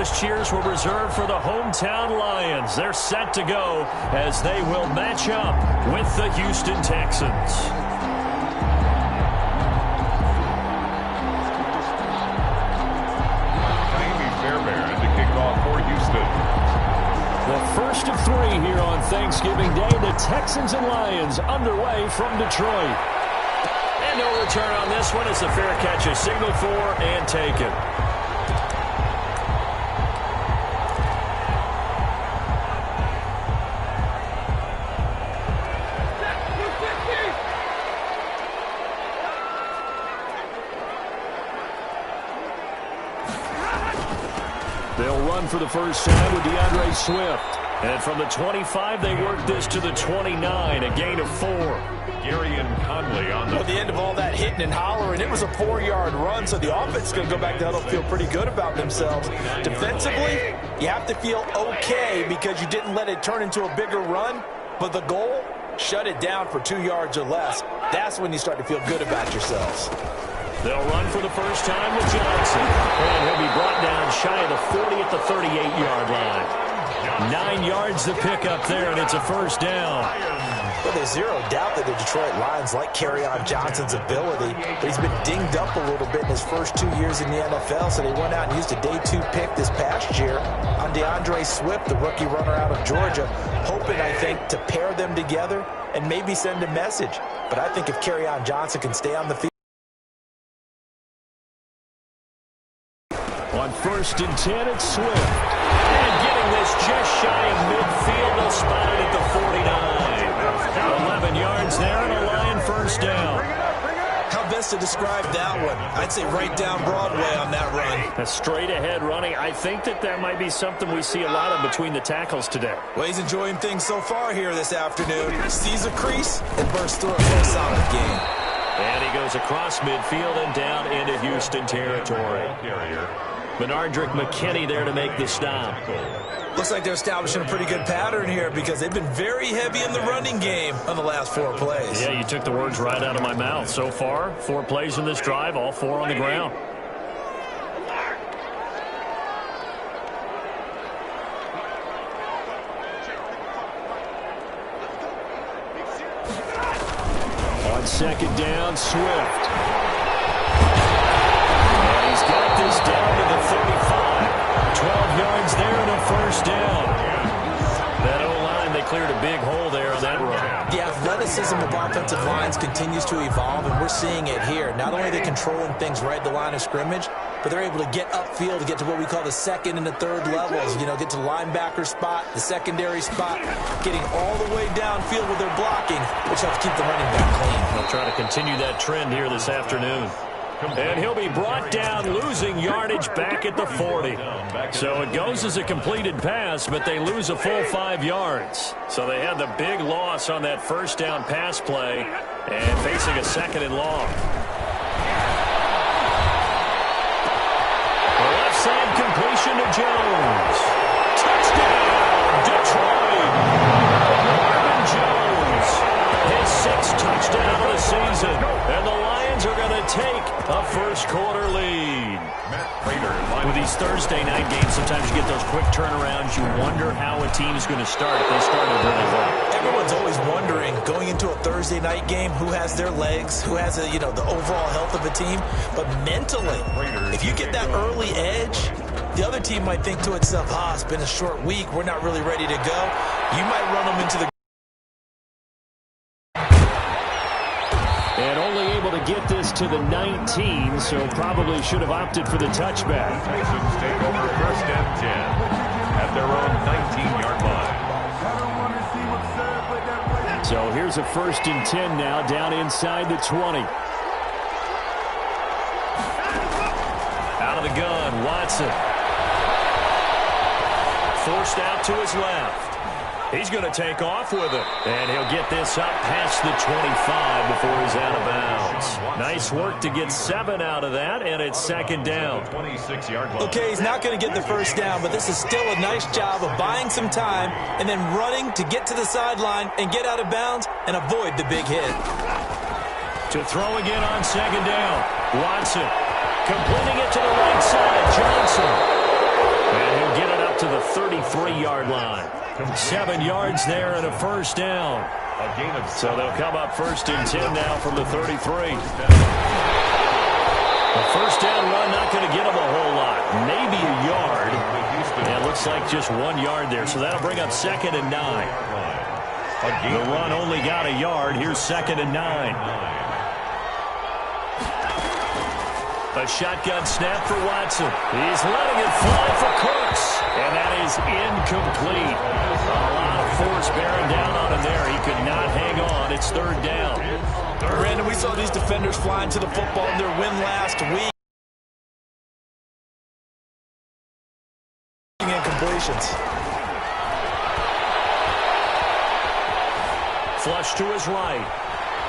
those cheers were reserved for the hometown Lions. They're set to go as they will match up with the Houston Texans. The first of three here on Thanksgiving Day. The Texans and Lions underway from Detroit. And no return on this one as the fair catch is signaled for and taken. They'll run for the first time with DeAndre Swift. And from the 25, they work this to the 29, a gain of 4. Gary and Conley on the end of all that hitting and hollering, it was a 4-yard run, so the offense is going to go back to huddle, feel pretty good about themselves. Defensively, you have to feel okay because you didn't let it turn into a bigger run, but the goal, shut it down for 2 yards or less. That's when you start to feel good about yourselves. They'll run for the first time with Johnson. And he'll be brought down shy of the 40 at the 38-yard line. 9 yards to pick up there, and it's a first down. Well, there's zero doubt that the Detroit Lions like Kerryon Johnson's ability, but he's been dinged up a little bit in his first 2 years in the NFL, so they went out and used a day 2 pick this past year on DeAndre Swift, the rookie runner out of Georgia, hoping, I think, to pair them together and maybe send a message. But I think if Kerryon Johnson can stay on the field. On 1st and 10, it's Swift. And getting this just shy of midfield, they'll spot it at the 49. 11 yards there and a Lion first down. How best to describe that one? I'd say right down Broadway on that run. A straight ahead running. I think that might be something we see a lot of between the tackles today. Well, he's enjoying things so far here this afternoon. Sees a crease and bursts through it for a solid game. And he goes across midfield and down into Houston territory. Benardrick McKinney there to make the stop. Looks like they're establishing a pretty good pattern here because they've been very heavy in the running game on the last 4 plays. Yeah, you took the words right out of my mouth. So far, 4 plays in this drive, all 4 on the ground. On 2nd down, Swift. And he's got this down to the 35. 12 yards there and a first down. That O-line, they cleared a big hole there on that run. The athleticism of offensive lines continues to evolve, and we're seeing it here. Not only are they controlling things right at the line of scrimmage, but they're able to get upfield to get to what we call the 2nd and the 3rd levels. You know, get to the linebacker spot, the secondary spot, getting all the way downfield with their blocking, which helps keep the running back clean. They'll try to continue that trend here this afternoon. And he'll be brought down, losing yardage back at the 40. So it goes as a completed pass, but they lose a full 5 yards. So they had the big loss on that first down pass play and facing a 2nd and long. The left side completion to Jones. Touchdown, Detroit. Marvin Jones, his 6th touchdown of the season. And the Lions are going to take a first-quarter lead. With these Thursday night games, sometimes you get those quick turnarounds. You wonder how a team's going to start. They started really well. Everyone's always wondering, going into a Thursday night game, who has their legs, who has the overall health of a team. But mentally, if you get that early edge, the other team might think to itself, it's been a short week, we're not really ready to go. You might run them into the... And only able to get this to the 19, so probably should have opted for the touchback. Texans take over 1st and 10 at their own 19-yard line. So here's a 1st and 10 now, down inside the 20. Out of the gun, Watson. Forced out to his left. He's going to take off with it. And he'll get this up past the 25 before he's out of bounds. Nice work to get 7 out of that, and it's 2nd down. 26-yard line. Okay, he's not going to get the first down, but this is still a nice job of buying some time and then running to get to the sideline and get out of bounds and avoid the big hit. To throw again on 2nd down. Watson completing it to the right side. Johnson. And 33-yard line. 7 yards there and a first down. So they'll come up 1st and 10 now from the 33. The first down run not going to get them a whole lot. Maybe a yard. And it looks like just 1 yard there. So that'll bring up 2nd and 9. The run only got a yard. Here's 2nd and 9. A shotgun snap for Watson. He's letting it fly for Cooks. And that is incomplete. A lot of force bearing down on him there. He could not hang on. It's 3rd down. Brandon, we saw these defenders flying to the football in their win last week. Incompletions. Flush to his right.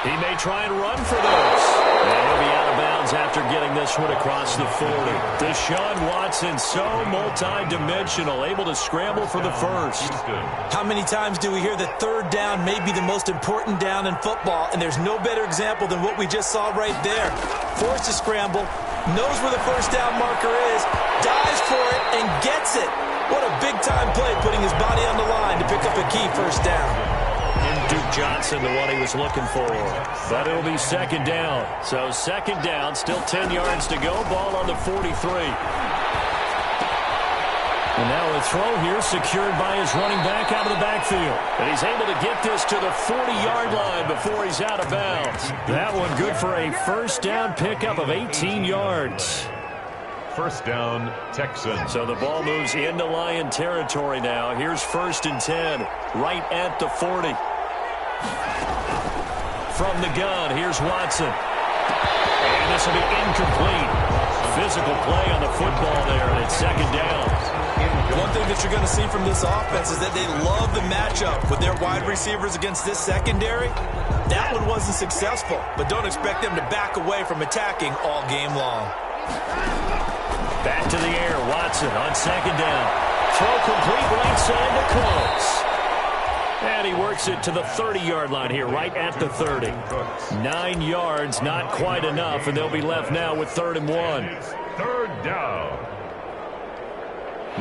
He may try and run for this. And he'll be out of bounds after getting this one across the 40. Deshaun Watson, so multi-dimensional, able to scramble for the first. How many times do we hear that 3rd down may be the most important down in football, and there's no better example than what we just saw right there. Forced to scramble, knows where the first down marker is, dives for it, and gets it. What a big-time play, putting his body on the line to pick up a key first down. Duke Johnson, the one he was looking for. But it'll be 2nd down. So 2nd down, still 10 yards to go. Ball on the 43. And now a throw here secured by his running back out of the backfield. And he's able to get this to the 40-yard line before he's out of bounds. That one good for a first down pickup of 18 yards. First down, Texans. So the ball moves into Lion territory now. Here's 1st and 10, right at the 40. From the gun, here's Watson. And this will be incomplete. Physical play on the football there, and it's 2nd down. One thing that you're going to see from this offense is that they love the matchup with their wide receivers against this secondary. That one wasn't successful, but don't expect them to back away from attacking all game long. Back to the air, Watson on 2nd down. Throw complete right side to Cooks. And he works it to the 30-yard line here, right at the 30. 9 yards, not quite enough, and they'll be left now with 3rd and 1. 3rd down.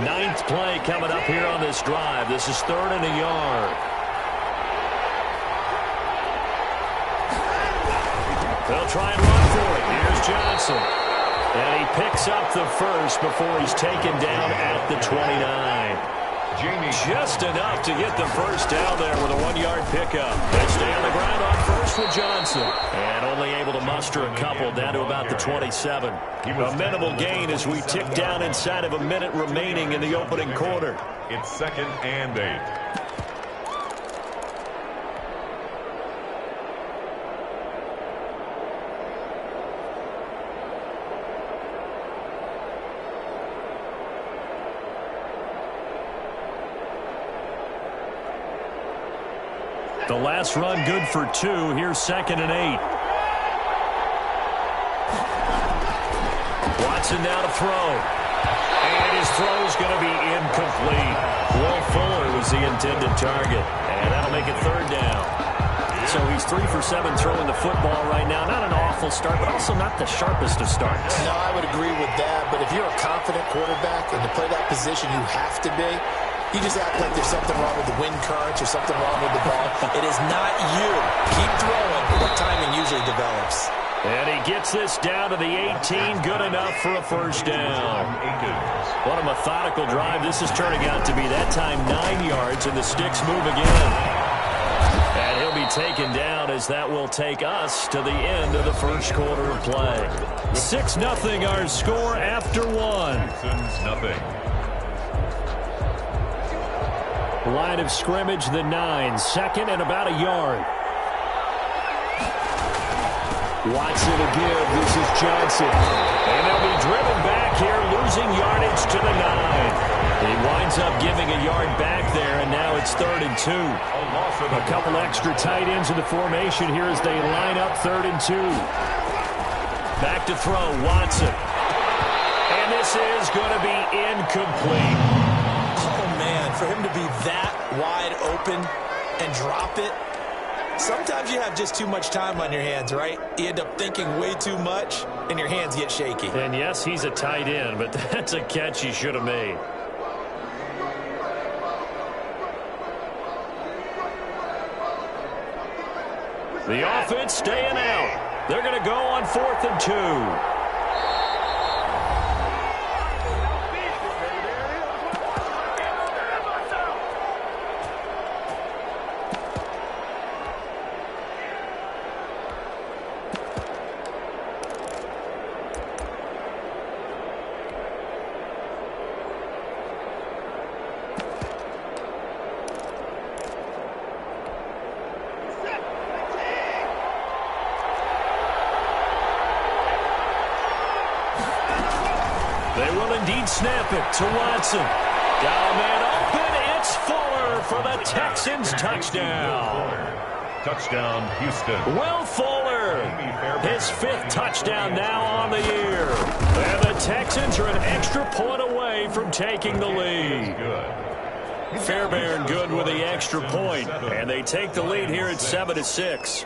9th play coming up here on this drive. This is 3rd and a yard. They'll try and run for it. Here's Johnson. And he picks up the first before he's taken down at the 29. Just enough to get the first down there with a 1-yard pickup. They stay on the ground on first with Johnson. And only able to muster a couple down to about the 27. A minimal gain as we tick down inside of a minute remaining in the opening quarter. It's 2nd and 8. The last run good for 2. Here's 2nd and 8. Watson now to throw. And his throw's going to be incomplete. Will Fuller was the intended target. And that'll make it 3rd down. So he's 3 for 7 throwing the football right now. Not an awful start, but also not the sharpest of starts. No, I would agree with that. But if you're a confident quarterback and to play that position, you have to be. You just act like there's something wrong with the wind currents or something wrong with the ball. It is not you. Keep throwing, but timing usually develops. And he gets this down to the 18. Good enough for a first down. What a methodical drive this is turning out to be. That time 9 yards, and the sticks move again. And he'll be taken down as that will take us to the end of the first quarter of play. 6-0 our score after 1. Nothing. Line of scrimmage, the 9. 2nd and about a yard. Watson to give. This is Johnson. And they'll be driven back here, losing yardage to the 9. He winds up giving a yard back there, and now it's 3rd and 2. A couple extra tight ends in the formation here as they line up 3rd and 2. Back to throw, Watson. And this is going to be incomplete. For him to be that wide open and drop it, sometimes you have just too much time on your hands, right? You end up thinking way too much, and your hands get shaky. And yes, he's a tight end, but that's a catch he should have made. The offense staying out. They're going to go on 4th and 2. They will indeed snap it to Watson. Got a man open. It's Fuller for the Texans touchdown. Touchdown, Houston. Will Fuller, his 5th touchdown now on the year. And the Texans are an extra point away from taking the lead. Fairbairn good with the extra point, and they take the lead here at 7-6.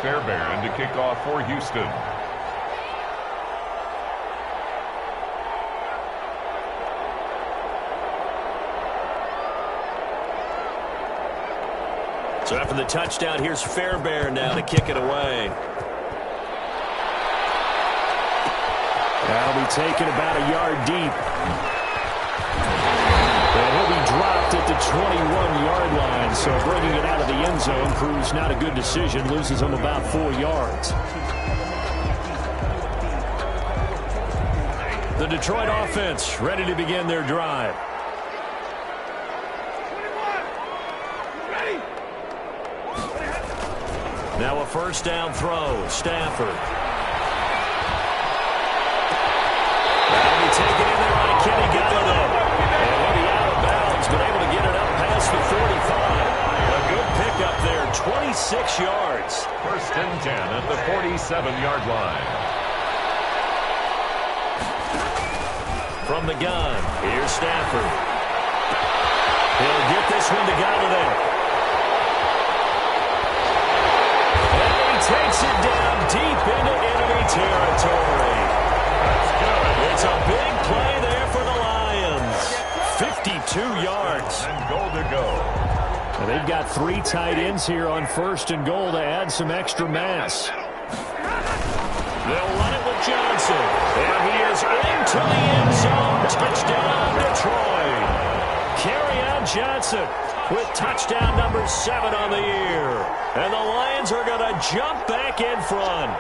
Fairbairn to kick off for Houston. So after the touchdown, here's Fairbairn now to kick it away. That'll be taken about a yard deep. And he'll be dropped at the 21-yard line, so bringing it out of the end zone proves not a good decision, loses him about 4 yards. The Detroit offense ready to begin their drive. Now a first down throw, Stafford. That'll be taken in there by Kenny Galladay. And he'll be out of bounds, but able to get it up past the 45. A good pickup there, 26 yards. 1st and 10 at the 47-yard line. From the gun, here's Stafford. He'll get this one to Galladay. And he takes it down deep into enemy territory. That's good. It's a big play there for the Lions. 52 yards. And goal to go. And they've got 3 tight ends here on 1st and goal to add some extra mass. They'll run it with Johnson. And he is into the end zone. Touchdown, Detroit. Kerryon Johnson with touchdown number 7 on the year. And the Lions are going to jump back in front.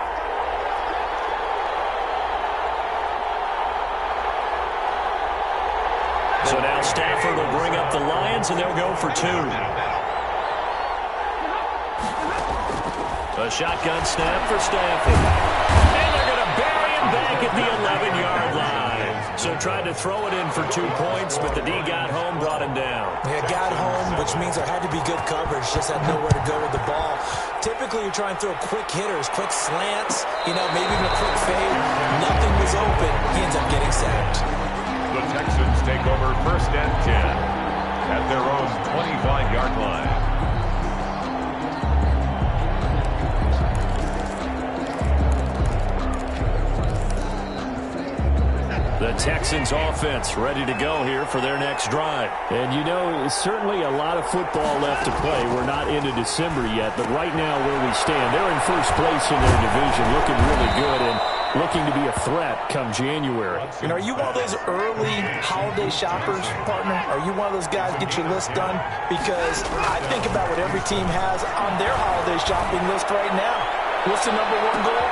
So now Stafford will bring up the Lions, and they'll go for 2. A shotgun snap for Stafford. And they're going to bury him back at the 11-yard line. So tried to throw it in for 2 points, but the D got home, brought him down. Yeah, got home, which means there had to be good coverage. Just had nowhere to go with the ball. Typically, you're trying to throw quick hitters, quick slants, maybe even a quick fade. Nothing was open. He ends up getting sacked. The Texans take over 1st and 10 at their own 25-yard line. The Texans offense ready to go here for their next drive. And certainly a lot of football left to play. We're not into December yet, but right now where we stand, they're in 1st place in their division, looking really good and looking to be a threat come January. Are you one of those early holiday shoppers, partner? Are you one of those guys get your list done? Because I think about what every team has on their holiday shopping list right now. What's the number 1 goal?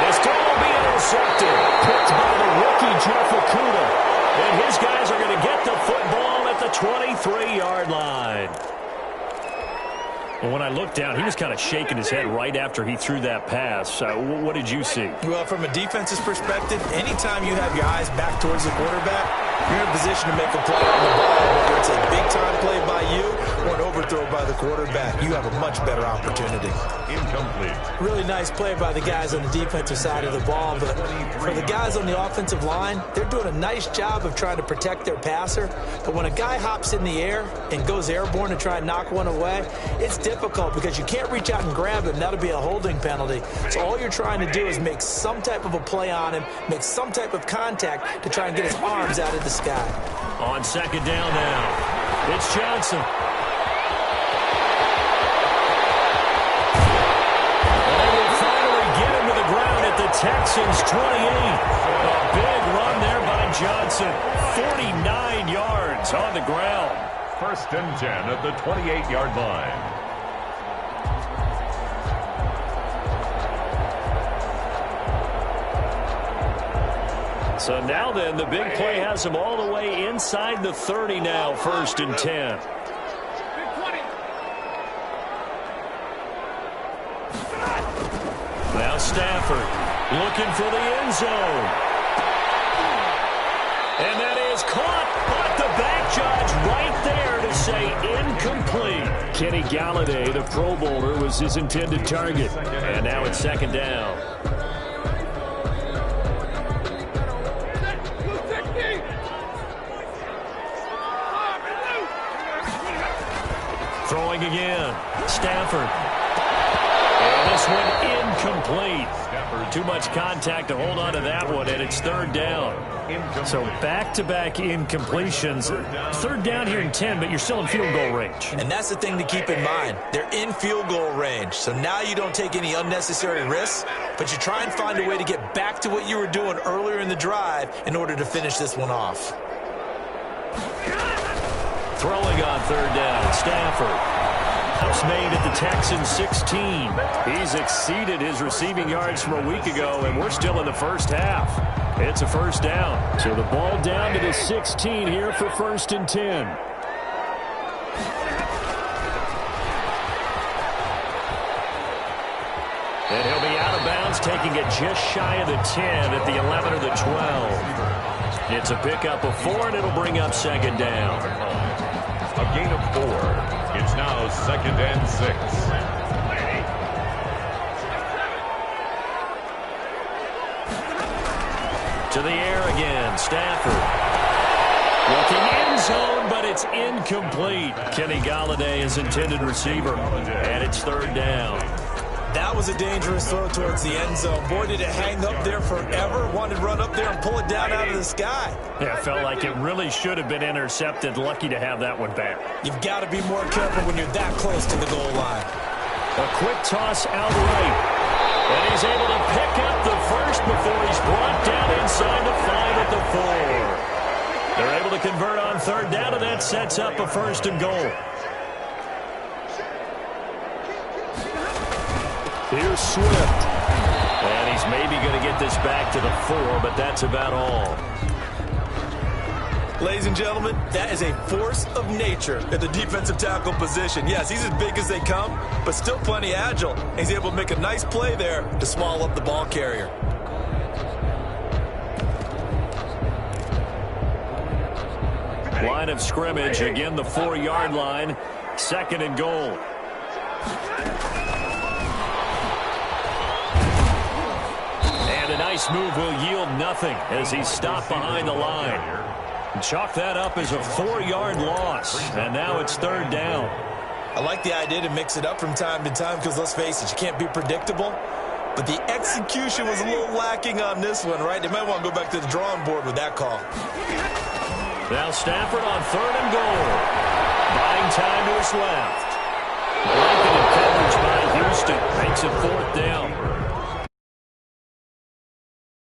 This goal will be intercepted. Picked by the rookie Jeff Okudah. And his guys are going to get the football at the 23-yard line. And when I looked down, he was kind of shaking his head right after he threw that pass. What did you see? Well, from a defense's perspective, anytime you have your eyes back towards the quarterback, you're in a position to make a play on the ball, whether it's a big-time play by you or an overthrow by the quarterback. You have a much better opportunity. Incomplete. Really nice play by the guys on the defensive side of the ball, but for the guys on the offensive line, they're doing a nice job of trying to protect their passer. But when a guy hops in the air and goes airborne to try and knock one away, it's difficult because you can't reach out and grab him. That'll be a holding penalty. So all you're trying to do is make some type of a play on him, make some type of contact to try and get his arms out of the sky. On second down now, it's Johnson. And they will finally get him to the ground at the Texans' 28. A big run there by Johnson. 49 yards on the ground. First and 10 at the 28-yard line. So now then, the big play has him all the way inside the 30 now, first and 10. Now Stafford looking for the end zone. And that is caught, but the back judge right there to say incomplete. Kenny Galladay, the Pro Bowler, was his intended target. And now it's second down. Throwing again. Stafford. And this one incomplete. Too much contact to hold on to that one, and it's third down. So back-to-back incompletions. Third down here in 10, but you're still in field goal range. And that's the thing to keep in mind. They're in field goal range. So now you don't take any unnecessary risks, but you try and find a way to get back to what you were doing earlier in the drive in order to finish this one off. Throwing on third down, Stafford. House made at the Texans' 16. He's exceeded his receiving yards from a week ago, and we're still in the first half. It's a first down. So the ball down to the 16 here for first and 10. And he'll be out of bounds, taking it just shy of the 10 at the 11 or the 12. It's a pickup of 4, and it'll bring up second down. A gain of 4. It's now second and 6. To the air again, Stafford. Looking end zone, but it's incomplete. Kenny Galladay is intended receiver, and it's third down. That was a dangerous throw towards the end zone. Boy, did it hang up there forever. Wanted to run up there and pull it down out of the sky. Yeah, it felt like it really should have been intercepted. Lucky to have that one back. You've got to be more careful when you're that close to the goal line. A quick toss out right. And he's able to pick up the first before he's brought down inside the 5 at the 4. They're able to convert on third down, and that sets up a first and goal. Here's Swift. And he's maybe going to get this back to the 4, but that's about all. Ladies and gentlemen, that is a force of nature at the defensive tackle position. Yes, he's as big as they come, but still plenty agile. He's able to make a nice play there to small up the ball carrier. Line of scrimmage, again the 4-yard line. Second and goal. And a nice move will yield nothing as he's stopped behind the line. Chalk that up as a 4-yard loss, and now it's third down. I like the idea to mix it up from time to time because, let's face it, you can't be predictable. But the execution was a little lacking on this one, right? They might want to go back to the drawing board with that call. Now Stafford on third and goal. Buying time to his left. Blanketed coverage by Houston. Makes it